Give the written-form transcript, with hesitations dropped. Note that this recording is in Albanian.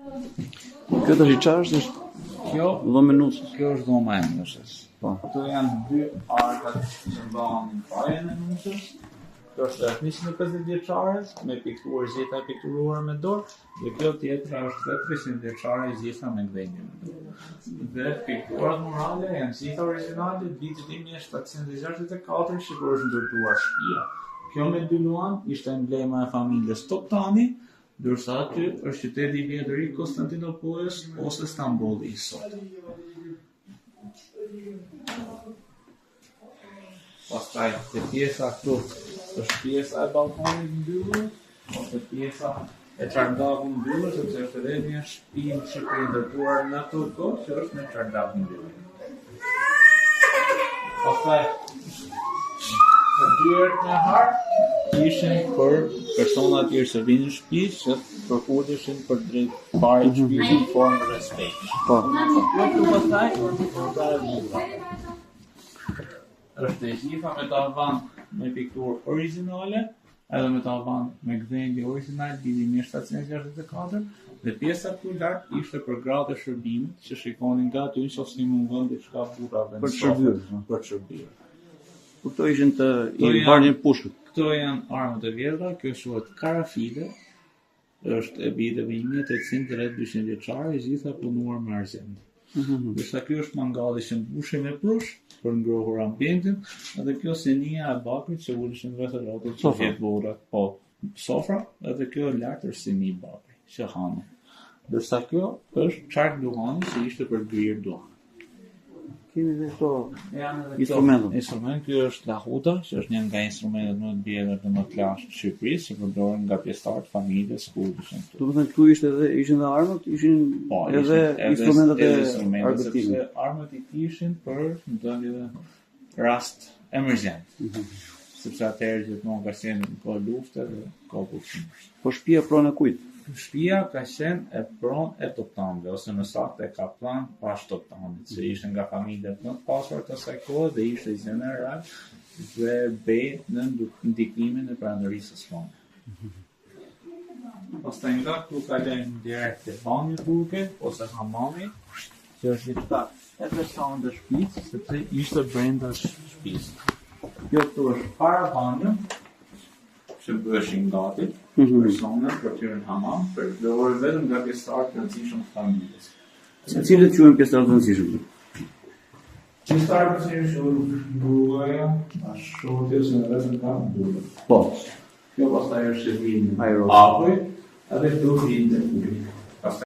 Kjo tash çfarë është? Kjo Dhomë nusës. Kjo është dhoma e nusës. Po. Këto janë dy arkat që mbahen fajën e nusës. Kjo është 150 vjeçare me pikturë zjeta e pikturuar me dorë, dhe kjo tjetra është 300 vjeçare zjeta me gdhenjë me dorë. Dhe pikturat murale janë zjeta origjinale vitit 1764 që kur është ndërtuar shtëpia. Kjo me dy luan ishte emblema e familjes Toptani, ndërsa aty është qyteti i vjetër i Konstantinopolis ose Stambolli i sot. Pastaj te pjesa këtu është pjesa e balkonit mbyllur, ose pjesa e çardakut mbyllur, sepse është edhe një shtëpi që është ndërtuar në ato kohë që është me çardak mbyllur. Pastaj të dyert në harë ishin për persona të tjerë që vinin në shtëpi që përkurdeshin për drejt fare të shtëpisë në formë respekti. Po. Këtu pastaj është e gjitha me tavan me pikturë origjinale, edhe me tavan me gdhenjë origjinal viti 1764, dhe pjesa këtu lart ishte për gratë e shërbimit që shikonin nga aty nëse mungon diçka burrave Për çrbyer. për çrbyer. Këto ishin të i varnin pushkët. Këto janë armët e vjetra, kjo quhet karafile, është e viteve 1800 deri 200 vjeçare, gjitha punuar me arzent. Ndërsa kjo është mangalli që mbushin me prush për ngrohur ambientin, edhe kjo senia e bakrit që uleshin rreth rrotës që vjet burrat, po sofra, edhe kjo lart është seni i bakrit që hanë. Ndërsa kjo është çark duhani që ishte për grir duhan. Kemi dhe këto instrument. Ky është lahuta, që është një nga instrumentet më të bjella dhe më të lashtë të Shqipërisë, që përdoren nga pjesëtarët familjes kurdishin. Do të thënë këtu ishin dhe armët, ishin edhe instrumentet e argëtimit. Armët i kishin për ndonjë rast emergjent. Sepse atëherë gjithmonë ka qenë kohë lufte dhe kohë pushimit. Po shtëpia pronë e kujt? Shtëpia ka qenë e pronë e Toptanëve, ose në saktë e kaplan pas Toptanit, që ishte nga familjet më të pasura të asaj kohe dhe ishte general dhe bej në ndikimin e pranërisë osmane. Pastaj nga këtu kalojmë direkt te banjë turke ose hamami, që është diçka e veçantë e shtëpisë, sepse ishte brenda shtëpisë. Kjo këtu është para banjë, që bëheshin gati, personat për tyre në hamam, për dorë vetëm nga pjesëtarët të rëndësishëm të familjes. Cilët quhen pjesëtarët të rëndësishëm? Pjesëtarët të rëndësishëm gruaja, ashtu që vetëm ka burrë. Po. Kjo pastaj është vinë ajro. apuj, edhe këtu vinë të uri.